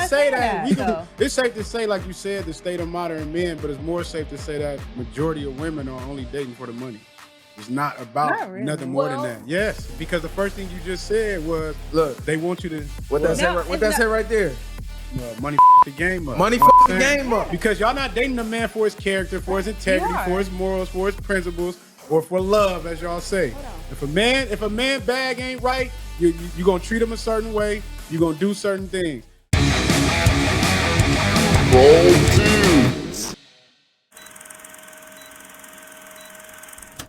not say saying that. so. It's safe to say, like you said, the state of modern men, but it's more safe to say that majority of women are only dating for the money. It's not about Not really. nothing more than that. Yes, because the first thing you just said was, Look, they want you to what that say? What that say right there? money the game up. Money You know what the I'm saying? game up. Because y'all not dating a man for his character, for his integrity, You are. for his morals, for his principles, or for love, as y'all say. If a man bag ain't right, you gonna treat him a certain way. You gonna do certain things.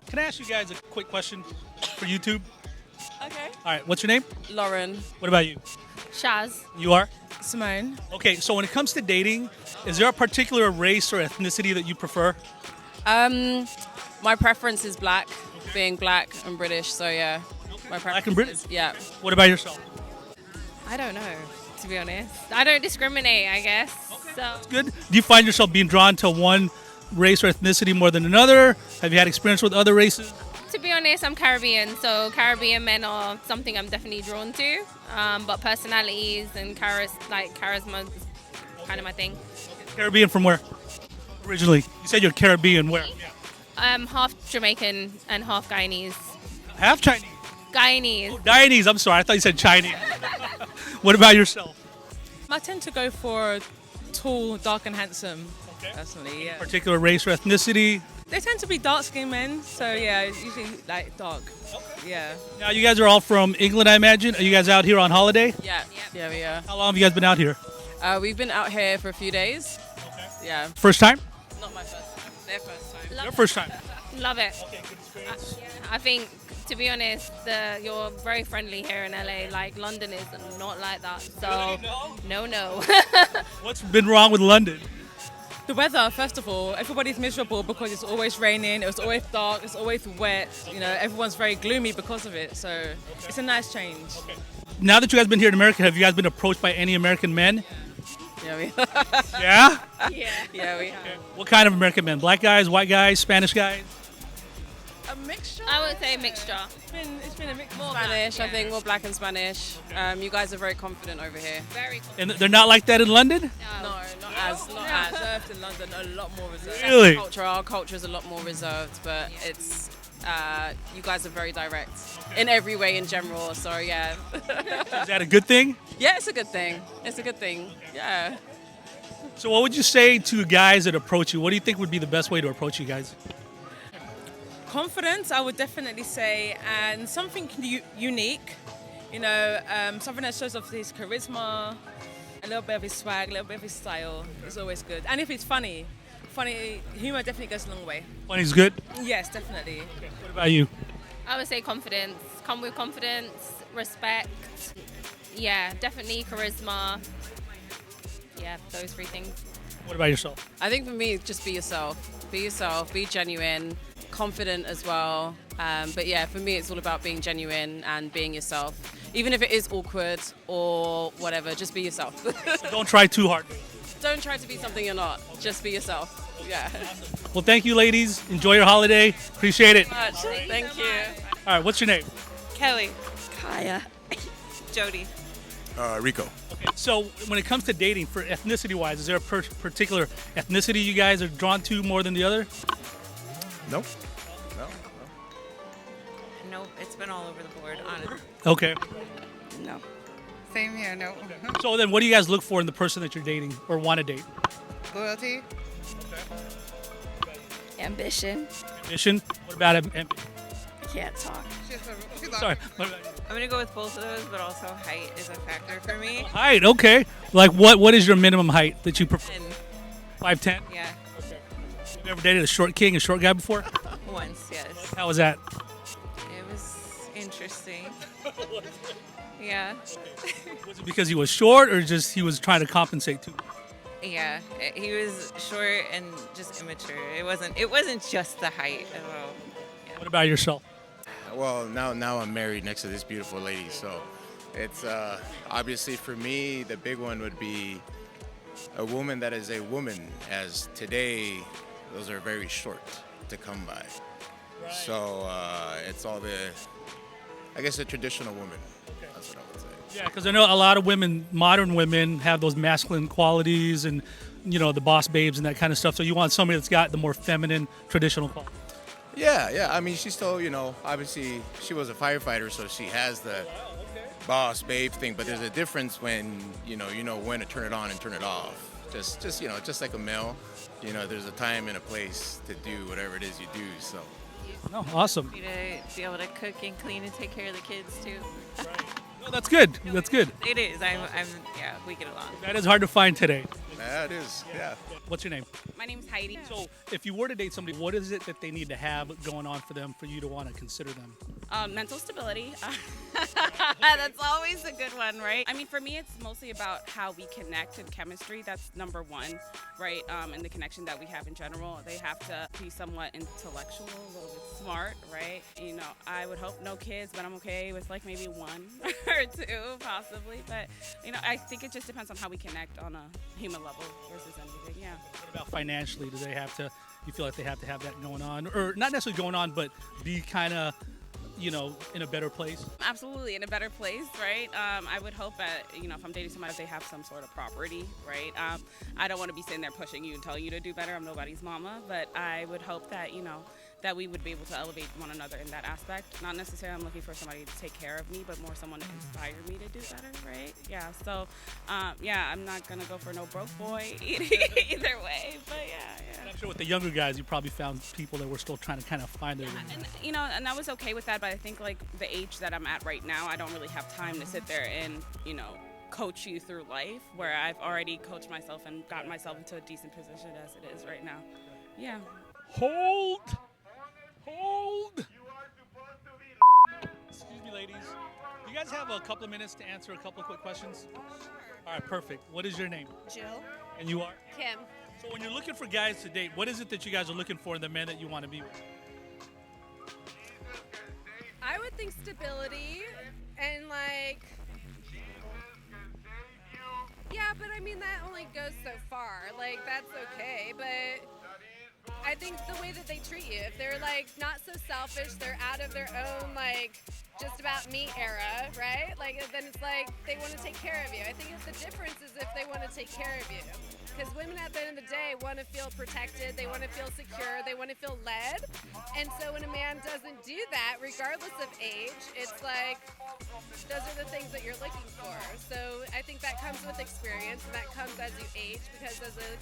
Can I ask you guys a quick question for YouTube? Okay. All right, what's your name? Lauren. What about you? Shaz. You are? Simone. Okay, so when it comes to dating, is there a particular race or ethnicity that you prefer? My preference is black, being black and British. So yeah, my preference. Black and British? Is, yeah. What about yourself? I don't know, to be honest. I don't discriminate, I guess. So Good. Do you find yourself being drawn to one race or ethnicity more than another? Have you had experience with other races? to be honest, I'm Caribbean, so Caribbean men are something I'm definitely drawn to. But personalities and charisma is kind of my thing. Caribbean from where? Originally. You said you're Caribbean. Where? I'm half Jamaican and half Guyanese. Half Chinese. Guyanese. Guyanese. I'm sorry. I thought you said Chinese. What about yourself? I tend to go for tall, dark, and handsome. Personally, yeah. Particular race or ethnicity? They tend to be dark-skinned men, so yeah, it's usually like dark. Yeah. Now, you guys are all from England, I imagine. Are you guys out here on holiday? Yeah. Yeah, we are. How long have you guys been out here? We've been out here for a few days. Yeah. First time? Not my first time. Their first time. Your first time. Love it. I think, to be honest, you're very friendly here in LA. Like, London is not like that. So, no. What's been wrong with London? The weather, first of all, everybody's miserable because it's always raining, it's always dark, it's always wet. You know, everyone's very gloomy because of it. So it's a nice change. Now that you guys been here in America, have you guys been approached by any American men? Yeah, we Yeah? Yeah, we have. What kind of American men? Black guys, white guys, Spanish guys? A mixture? I would say mixture. It's been a mix. More Spanish, I think, more black and Spanish. You guys are very confident over here. Very cool. And they're not like that in London? No, not as. Reserved in London, a lot more reserved. Really? Our culture is a lot more reserved, but it's you guys are very direct in every way in general. So yeah, Is that a good thing? yeah, it's a good thing. It's a good thing. Yeah. So what would you say to guys that approach you? What do you think would be the best way to approach you guys? Confidence, I would definitely say, and something unique. You know, something that shows off his charisma, a little bit of his swag, a little bit of his style is always good. And if it's funny, humor definitely goes a long way. Funny's good. Yes, definitely. What about you? I would say confidence. Come with confidence, respect. Yeah, definitely charisma. Yeah, those three things. What about yourself? I think for me, just be yourself. Be yourself. Be genuine. Confident as well. But yeah, for me, it's all about being genuine and being yourself. Even if it is awkward or whatever, just be yourself. Don't try too hard. Don't try to be something you're not. Just be yourself. Yeah. Well, thank you, ladies. Enjoy your holiday. Appreciate it. Thank you. All right, what's your name? Kelly. Kaya. Jody. Rico. Okay, so when it comes to dating, for ethnicity-wise, is there a particular ethnicity you guys are drawn to more than the other? No. Nope, it's been all over the board, honestly. Okay. No. Same here, no. So then what do you guys look for in the person that you're dating or want to date? Loyalty. Ambition. Ambition? What about I can't talk. Sorry. What about you? I'm gonna go with both of those, but also height is a factor for me. Height, okay. Like what is your minimum height that you prefer? And 5'10"? yeah, Have you ever dated a short short guy before? once, yes. How was that? It was interesting. Yeah. Was it because he was short or just he was trying to compensate too? Yeah. He was short and just immature. It wasn't just the height at all. What about yourself? Well, now I'm married next to this beautiful lady, so it's obviously for me the big one would be a woman that is a woman, as today those are very short to come by. So it's all the traditional woman. That's what I would say. Yeah, because I know a lot of women, modern women, have those masculine qualities and, the boss babes and that kind of stuff. So you want somebody that's got the more feminine, traditional qualities. Yeah. I mean, she's still, obviously she was a firefighter, so she has the boss babe thing. But there's a difference when, when to turn it on and turn it off. Just like a male, there's a time and a place to do whatever it is you do. So. No, awesome. You to be able to cook and clean and take care of the kids too. No, that's good. That's good. It is. We get along. That is hard to find today. Yeah, it is. Yeah. What's your name? My name's Heidi. So, if you were to date somebody, what is it that they need to have going on for them for you to want to consider them? Mental stability. That's always a good one, right? I mean, for me, it's mostly about how we connect and chemistry. That's number one, right? And the connection that we have in general. They have to be somewhat intellectual, a little bit smart, right? I would hope no kids, but I'm okay with like maybe one or two, possibly. But, I think it just depends on how we connect on a human level versus anything, yeah. What about financially? Do they have to, you feel like they have to have that going on? Or not necessarily going on, but be kind of, in a better place? Absolutely, in a better place, right? I would hope that, if I'm dating somebody, they have some sort of property, right? I don't want to be sitting there pushing you and telling you to do better. I'm nobody's mama, but I would hope that, that we would be able to elevate one another in that aspect. Not necessarily I'm looking for somebody to take care of me, but more someone to inspire me to do better, right? Yeah, so, I'm not going to go for no broke boy either way, but yeah. And I'm sure with the younger guys, you probably found people that were still trying to kind of find their... And I was okay with that, but I think like the age that I'm at right now, I don't really have time to sit there and, coach you through life, where I've already coached myself and gotten myself into a decent position as it is right now. Yeah. Hold! Excuse me, ladies. You guys have a couple of minutes to answer a couple of quick questions? All right, perfect. What is your name? Jill. And you are? Kim. So when you're looking for guys to date, what is it that you guys are looking for in the men that you want to be with? I would think stability and yeah, but I mean that only goes so far. Like that's okay, but I think the way that they treat you, if they're not so selfish, they're out of their own just about me era, right? Then it's they want to take care of you. I think the difference is if they want to take care of you. Because women at the end of the day want to feel protected, they want to feel secure, they want to feel led. And so when a man doesn't do that, regardless of age, it's those are the things that you're looking for. So I think that comes with experience and that comes as you age, because as a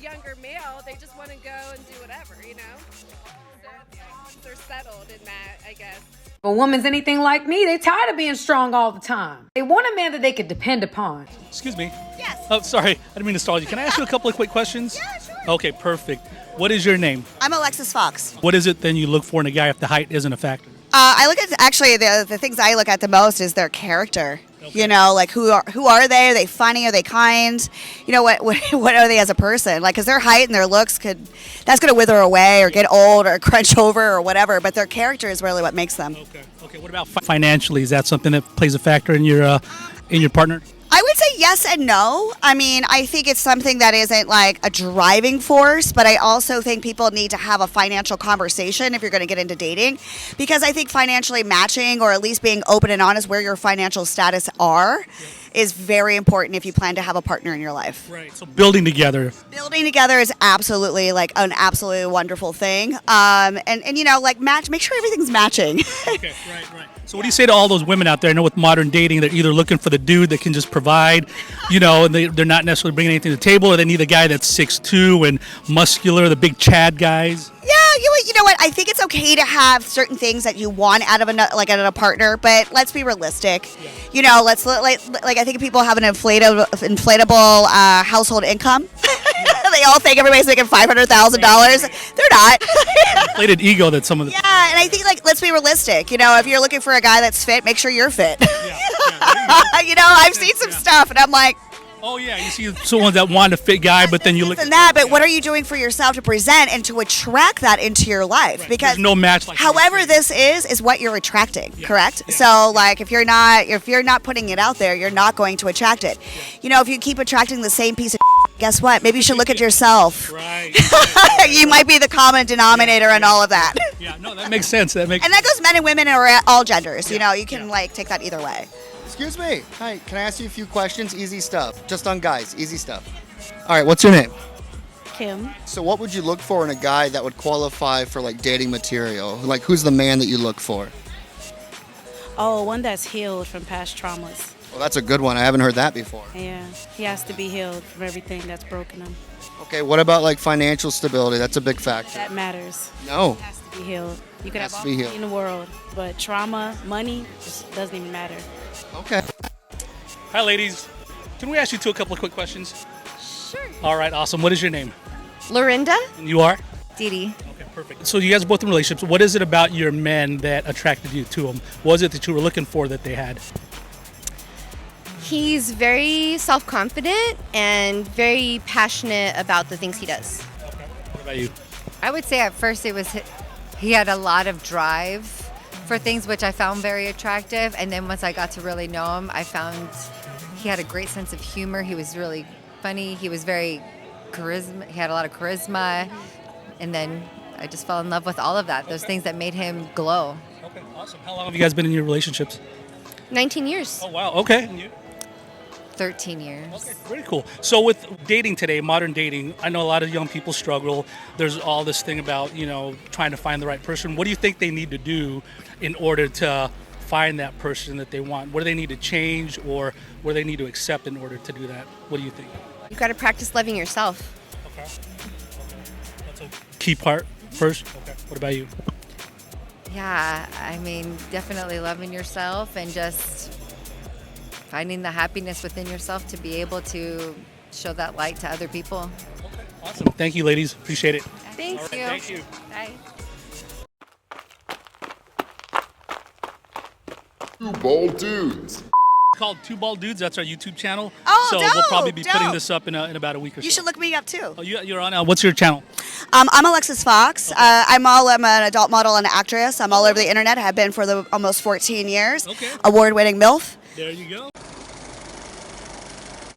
younger male, they just want to go and do whatever, They're settled in that, I guess. If a woman's anything like me, they're tired of being strong all the time. They want a man that they can depend upon. Excuse me. Yes. Oh, sorry. I didn't mean to stall you. Can I ask you a couple of quick questions? Yeah, sure. Okay, perfect. What is your name? I'm Alexis Fox. What is it then you look for in a guy if the height isn't a factor? I look at, actually, the things I look at the most is their character. Okay. Who are they? Are they funny? Are they kind? What are they as a person? Because their height and their looks that's going to wither away or get old or crunch over or whatever. But their character is really what makes them. Okay. What about financially? Is that something that plays a factor in your partner? I would say yes and no. I mean, I think it's something that isn't a driving force, but I also think people need to have a financial conversation if you're going to get into dating, because I think financially matching, or at least being open and honest where your financial status are, is very important if you plan to have a partner in your life. Right. So building together. Building together is absolutely an absolutely wonderful thing. Make sure everything's matching. Okay. Right. So what do you say to all those women out there? I know with modern dating, they're either looking for the dude that can just provide, and they're not necessarily bringing anything to the table, or they need a guy that's 6'2" and muscular, the big Chad guys. Yeah, you know what? I think it's okay to have certain things that you want out of a partner, but let's be realistic. Yeah. Let's I think people have an inflatable household income. They all think everybody's making $500,000. They're not. Inflated ego that some of the. Yeah, and I think let's be realistic. If you're looking for a guy that's fit, make sure you're fit. Yeah, I've seen some stuff, and I'm like. Oh yeah, you see someone that want a fit guy, but then you look at that. But what are you doing for yourself to present and to attract that into your life? Right. Because there's no match. However this is what you're attracting. Yeah. Correct. Yeah. So if you're not putting it out there, you're not going to attract it. Yeah. If you keep attracting the same piece of guess what? Maybe you should look at yourself. Right. You might be the common denominator in all of that. Yeah. No, that makes sense. And that goes men and women or all genders. Yeah. You can take that either way. Excuse me. Hi, can I ask you a few questions? Easy stuff. Just on guys, easy stuff. All right, what's your name? Kim. So what would you look for in a guy that would qualify for like dating material? Like who's the man that you look for? Oh, one that's healed from past traumas. Well, that's a good one. I haven't heard that before. Yeah, he has to be healed from everything that's broken him. Okay, what about like financial stability? That's a big factor. That matters. No. It has to be healed. You could Has have to all be the money healed. in the world, but trauma, money, just doesn't even matter. Okay. Hi, ladies. Can we ask you a couple of quick questions? Sure. All right, awesome. What is your name? Lorinda? And you are? Didi. Okay, perfect. So you guys are both in relationships. What is it about your men that attracted you to them? What was it that you were looking for that they had? He's very self-confident and very passionate about the things he does. What about you? I would say at first he had a lot of drive for things which I found very attractive, and then once I got to really know him, I found he had a great sense of humor. He was really funny. He was very charisma. He had a lot of charisma, and then I just fell in love with all of that. Those things that made him glow. Okay, awesome. How long have you guys been in your relationships? 19 years. Oh wow. Okay. And you? 13 years. Okay, very cool. So with dating today, modern dating, I know a lot of young people struggle. There's all this thing about, trying to find the right person. What do you think they need to do in order to find that person that they want? What do they need to change, or what do they need to accept in order to do that? What do you think? You've got to practice loving yourself. Okay. That's a key part first. Okay. What about you? Yeah, I mean, definitely loving yourself and just finding the happiness within yourself to be able to show that light to other people. Awesome. Thank you, ladies. Appreciate it. Thank All right, you. Thank you. Bye. Two Bald Dudes. It's called Two Bald Dudes. That's our YouTube channel. Oh, so dope, we'll probably be putting dope. this up in about a week or so. You should look me up too. Oh, you're on. What's your channel? I'm Alexis Fox. I'm an adult model and actress. I'm all over the internet. Have been for almost 14 years. Okay. Award-winning MILF. There you go.